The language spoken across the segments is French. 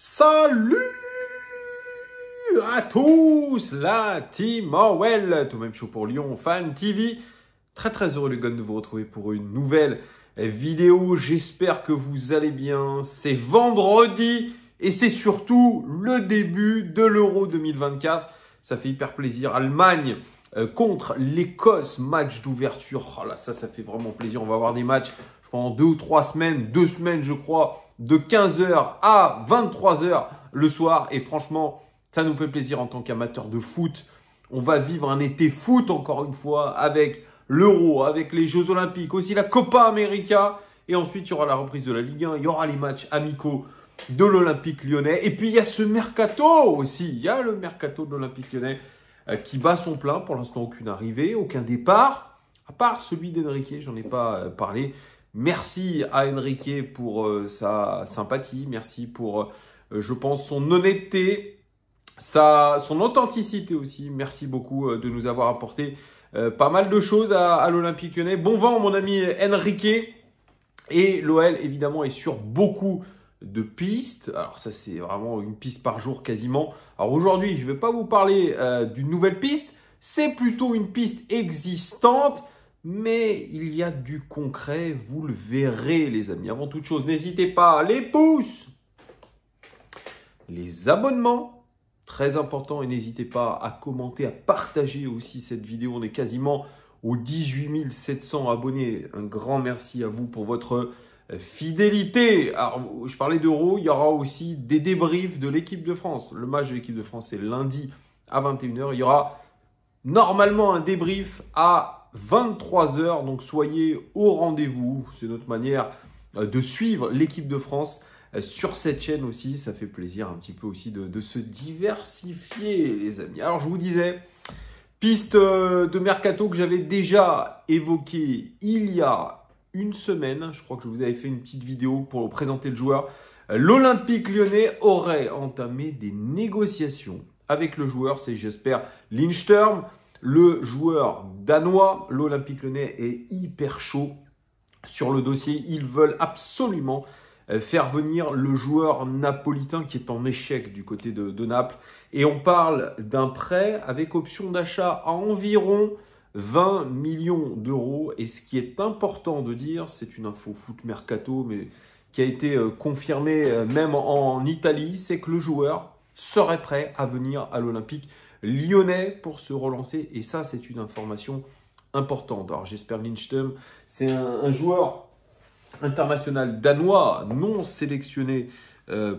Salut à tous, la team Orwell, tout même chaud pour Lyon Fan TV. Très heureux les gars de vous retrouver pour une nouvelle vidéo. J'espère que vous allez bien. C'est vendredi et c'est surtout le début de l'Euro 2024. Ça fait hyper plaisir. Allemagne contre l'Écosse, match d'ouverture. Oh là, ça fait vraiment plaisir. On va avoir des matchs pendant 2 ou 3 semaines, 2 semaines je crois, de 15h à 23h le soir. Et franchement, ça nous fait plaisir en tant qu'amateurs de foot. On va vivre un été foot encore une fois avec l'Euro, avec les Jeux Olympiques, aussi la Copa América. Et ensuite, il y aura la reprise de la Ligue 1, il y aura les matchs amicaux de l'Olympique lyonnais. Et puis, il y a ce mercato aussi. Il y a le mercato de l'Olympique lyonnais qui bat son plein. Pour l'instant, aucune arrivée, aucun départ, à part celui d'Enrique, j'en ai pas parlé. Merci à Enrique pour sa sympathie, merci pour, je pense, son honnêteté, son authenticité aussi. Merci beaucoup de nous avoir apporté pas mal de choses à l'Olympique lyonnais. Bon vent, mon ami Enrique. Et l'OL, évidemment, est sur beaucoup de pistes. Alors ça, c'est vraiment une piste par jour quasiment. Alors aujourd'hui, je ne vais pas vous parler d'une nouvelle piste. C'est plutôt une piste existante. Mais il y a du concret, vous le verrez les amis. Avant toute chose, n'hésitez pas, les pouces, les abonnements, très important. Et n'hésitez pas à commenter, à partager aussi cette vidéo. On est quasiment aux 18 700 abonnés. Un grand merci à vous pour votre fidélité. Alors, je parlais d'Euro, il y aura aussi des débriefs de l'équipe de France. Le match de l'équipe de France est lundi à 21h. Il y aura normalement un débrief à 23h, donc soyez au rendez-vous. C'est notre manière de suivre l'équipe de France sur cette chaîne aussi. Ça fait plaisir un petit peu aussi de se diversifier, les amis. Alors, je vous disais, piste de mercato que j'avais déjà évoquée il y a une semaine. Je crois que je vous avais fait une petite vidéo pour présenter le joueur. L'Olympique lyonnais aurait entamé des négociations avec le joueur. C'est, j'espère, Lindström. Le joueur danois, l'Olympique lyonnais est hyper chaud sur le dossier. Ils veulent absolument faire venir le joueur napolitain qui est en échec du côté de Naples. Et on parle d'un prêt avec option d'achat à environ 20 millions d'euros. Et ce qui est important de dire, c'est une info foot mercato, mais qui a été confirmée même en Italie, c'est que le joueur serait prêt à venir à l'Olympique lyonnais pour se relancer. Et ça, c'est une information importante. Alors, j'espère Lindström, c'est un joueur international danois non sélectionné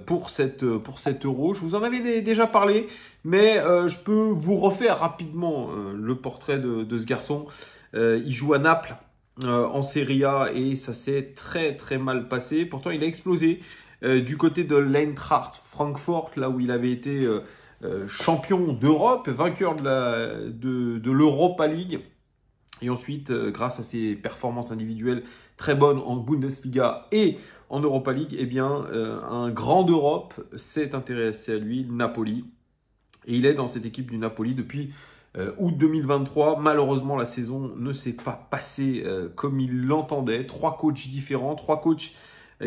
pour cet Euro. Je vous en avais déjà parlé, mais je peux vous refaire rapidement le portrait de ce garçon. Il joue à Naples en Serie A et ça s'est très mal passé. Pourtant, il a explosé du côté de l'Eintracht Francfort, là où il avait été champion d'Europe, vainqueur de l'Europa League. Et ensuite, grâce à ses performances individuelles très bonnes en Bundesliga et en Europa League, eh bien, un grand d'Europe s'est intéressé à lui, Napoli. Et il est dans cette équipe du Napoli depuis août 2023. Malheureusement, la saison ne s'est pas passée comme il l'entendait. 3 coachs différents, 3 coachs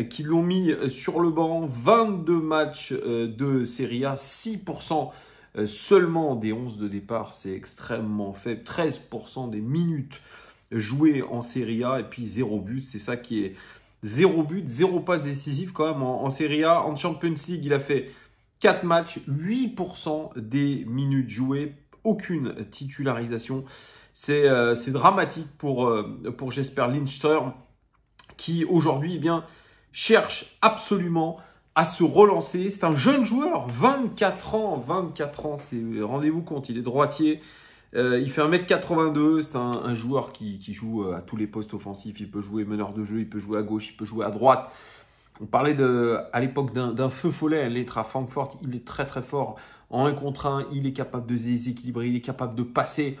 qui l'ont mis sur le banc. 22 matchs de Serie A, 6% seulement des 11 de départ, c'est extrêmement faible. 13% des minutes jouées en Serie A et puis 0 but, c'est ça qui est 0 but, 0 passe décisive quand même en Serie A. En Champions League, il a fait 4 matchs, 8% des minutes jouées, aucune titularisation. C'est dramatique pour Jesper Lindström qui aujourd'hui, eh bien, cherche absolument à se relancer. C'est un jeune joueur, 24 ans, c'est rendez-vous compte, il est droitier, il fait 1m82, c'est un joueur qui joue à tous les postes offensifs, il peut jouer meneur de jeu, il peut jouer à gauche, il peut jouer à droite. On parlait à l'époque d'un feu follet, l'être à Francfort, il est très fort en 1 contre 1, il est capable de déséquilibrer, il est capable de passer.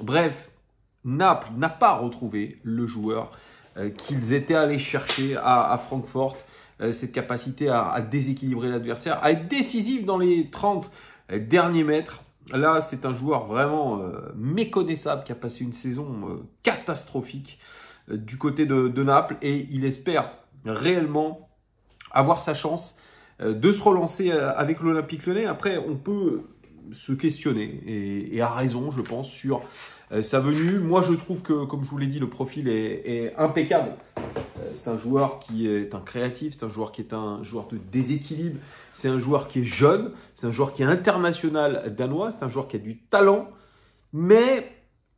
Bref, Naples n'a pas retrouvé le joueur qu'ils étaient allés chercher à Francfort, cette capacité à déséquilibrer l'adversaire, à être décisif dans les 30 derniers mètres. Là, c'est un joueur vraiment méconnaissable qui a passé une saison catastrophique du côté de Naples et il espère réellement avoir sa chance de se relancer avec l'Olympique Lyonnais. Après, on peut se questionner, et à raison, je pense, sur sa venue. Moi, je trouve que, comme je vous l'ai dit, le profil est impeccable. C'est un joueur qui est un créatif, c'est un joueur qui est un joueur de déséquilibre, c'est un joueur qui est jeune, c'est un joueur qui est international danois, c'est un joueur qui a du talent, mais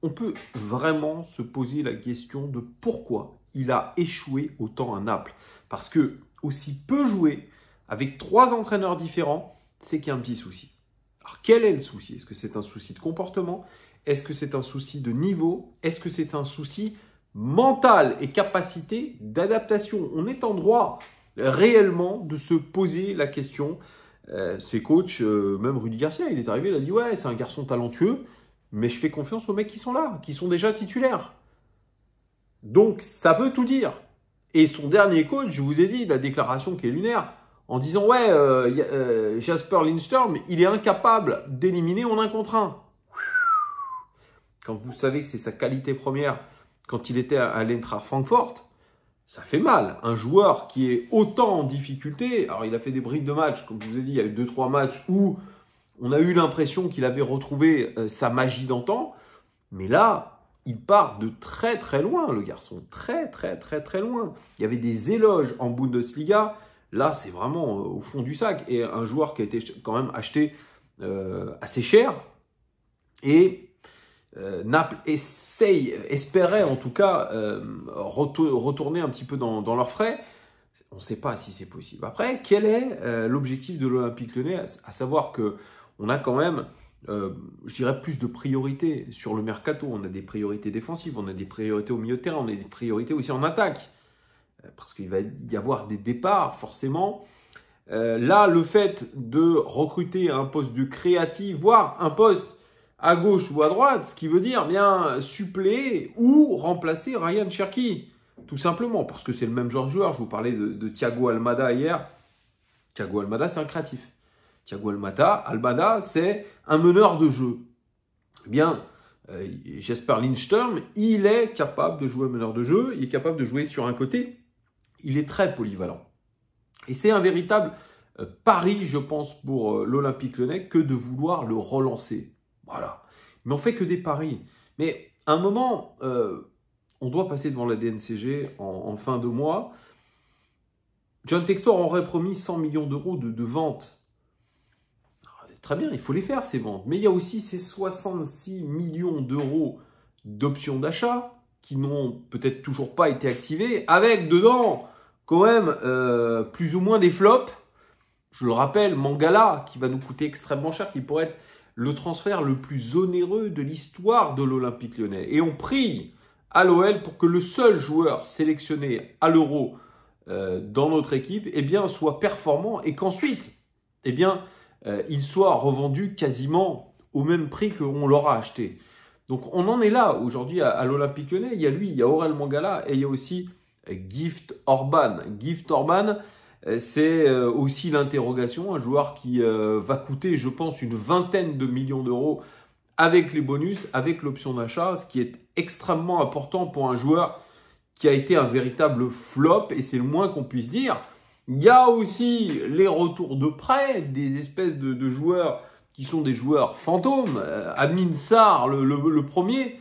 on peut vraiment se poser la question de pourquoi il a échoué autant à Naples. Parce que aussi peu joué, avec 3 entraîneurs différents, c'est qu'il y a un petit souci. Alors quel est le souci? Est-ce que c'est un souci de comportement? Est-ce que c'est un souci de niveau? Est-ce que c'est un souci mental et capacité d'adaptation? On est en droit réellement de se poser la question. Ses coachs, même Rudy Garcia, il est arrivé, il a dit « Ouais, c'est un garçon talentueux, mais je fais confiance aux mecs qui sont là, qui sont déjà titulaires. » Donc, ça veut tout dire. Et son dernier coach, je vous ai dit, la déclaration qui est lunaire, en disant « Ouais, Jasper Lindstrom, il est incapable d'éliminer en 1 contre 1. » Quand vous savez que c'est sa qualité première, quand il était à l'Eintracht Francfort, ça fait mal. Un joueur qui est autant en difficulté, alors il a fait des bribes de matchs, comme je vous ai dit, il y a eu 2-3 matchs où on a eu l'impression qu'il avait retrouvé sa magie d'antan, mais là, il part de très très loin, le garçon, très loin. Il y avait des éloges en Bundesliga, là c'est vraiment au fond du sac, et un joueur qui a été quand même acheté assez cher, et Naples espérait en tout cas retourner un petit peu dans leurs frais. On ne sait pas si c'est possible. Après, quel est l'objectif de l'Olympique Lyonnais? À savoir qu'on a quand même, je dirais, plus de priorités sur le mercato. On a des priorités défensives, on a des priorités au milieu de terrain, on a des priorités aussi en attaque. Parce qu'il va y avoir des départs, forcément. Là, le fait de recruter un poste de créatif, voire un poste à gauche ou à droite, ce qui veut dire bien suppléer ou remplacer Ryan Cherki, tout simplement, parce que c'est le même genre de joueur. Je vous parlais de Thiago Almada hier. Thiago Almada, c'est un créatif. Thiago Almada, c'est un meneur de jeu. Eh bien, Jasper Lindstrom, il est capable de jouer meneur de jeu, il est capable de jouer sur un côté, il est très polyvalent. Et c'est un véritable pari, je pense, pour l'Olympique Lyonnais, que de vouloir le relancer. Voilà. Mais on fait que des paris. Mais à un moment, on doit passer devant la DNCG en fin de mois. John Textor aurait promis 100 millions d'euros de ventes. Très bien, il faut les faire, ces ventes. Mais il y a aussi ces 66 millions d'euros d'options d'achat qui n'ont peut-être toujours pas été activées, avec dedans, quand même, plus ou moins des flops. Je le rappelle, Mangala, qui va nous coûter extrêmement cher, qui pourrait être le transfert le plus onéreux de l'histoire de l'Olympique Lyonnais. Et on prie à l'OL pour que le seul joueur sélectionné à l'Euro dans notre équipe soit performant et qu'ensuite il soit revendu quasiment au même prix qu'on l'aura acheté. Donc on en est là aujourd'hui à l'Olympique Lyonnais. Il y a lui, il y a Aurel Mangala et il y a aussi Gift Orban. Gift Orban, c'est aussi l'interrogation, un joueur qui va coûter, je pense, une vingtaine de millions d'euros avec les bonus, avec l'option d'achat, ce qui est extrêmement important pour un joueur qui a été un véritable flop, et c'est le moins qu'on puisse dire. Il y a aussi les retours de prêt, des espèces de joueurs qui sont des joueurs fantômes. Amin Sarr, le premier,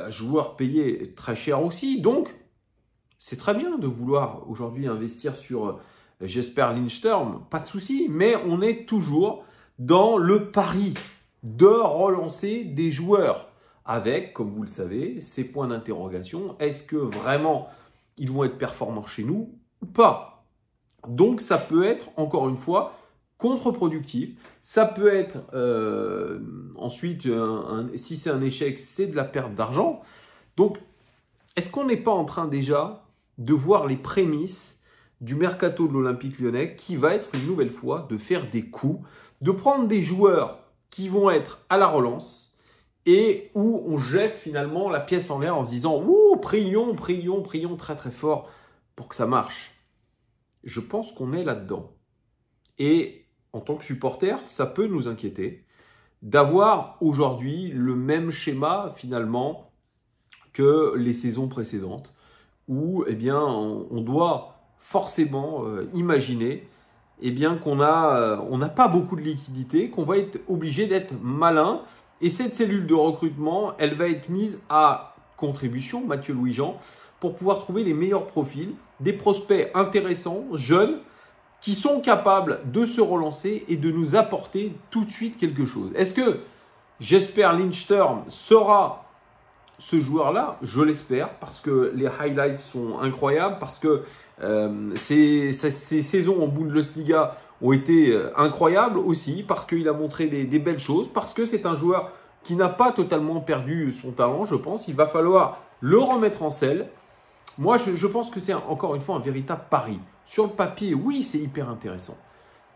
joueur payé très cher aussi. Donc, c'est très bien de vouloir aujourd'hui investir sur Jasper Lindstrom, pas de souci, mais on est toujours dans le pari de relancer des joueurs avec, comme vous le savez, ces points d'interrogation. Est-ce que vraiment ils vont être performants chez nous ou pas? Donc ça peut être, encore une fois, contre-productif. Ça peut être ensuite, si c'est un échec, c'est de la perte d'argent. Donc, est-ce qu'on n'est pas en train déjà de voir les prémices du mercato de l'Olympique Lyonnais qui va être une nouvelle fois de faire des coups, de prendre des joueurs qui vont être à la relance et où on jette finalement la pièce en l'air en se disant « Ouh, prions très très fort pour que ça marche ». Je pense qu'on est là-dedans. Et en tant que supporter, ça peut nous inquiéter d'avoir aujourd'hui le même schéma finalement que les saisons précédentes où on doit forcément imaginer eh bien qu'on n'a pas beaucoup de liquidité, qu'on va être obligé d'être malin. Et cette cellule de recrutement, elle va être mise à contribution, Mathieu Louis-Jean, pour pouvoir trouver les meilleurs profils, des prospects intéressants, jeunes, qui sont capables de se relancer et de nous apporter tout de suite quelque chose. Est-ce que Jesper Lindström sera ce joueur-là? Je l'espère, parce que les highlights sont incroyables, parce que ses saisons en Bundesliga ont été incroyables aussi, parce qu'il a montré des belles choses, parce que c'est un joueur qui n'a pas totalement perdu son talent, je pense. Il va falloir le remettre en selle. Moi, je pense que c'est encore une fois un véritable pari. Sur le papier, oui, c'est hyper intéressant.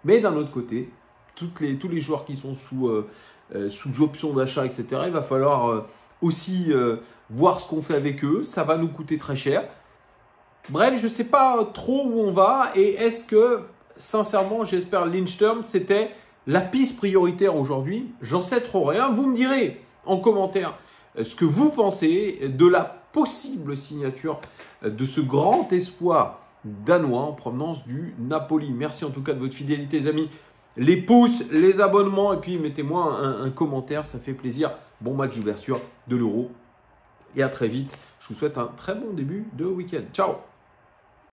Mais d'un autre côté, tous les joueurs qui sont sous option d'achat, etc., il va falloir aussi voir ce qu'on fait avec eux. Ça va nous coûter très cher. Bref, je ne sais pas trop où on va. Et est-ce que, sincèrement, j'espère Lindström, c'était la piste prioritaire aujourd'hui? J'en sais trop rien. Vous me direz en commentaire ce que vous pensez de la possible signature de ce grand espoir danois en provenance du Napoli. Merci en tout cas de votre fidélité, les amis. Les pouces, les abonnements et puis mettez-moi un commentaire, ça fait plaisir. Bon match d'ouverture de l'Euro et à très vite. Je vous souhaite un très bon début de week-end. Ciao!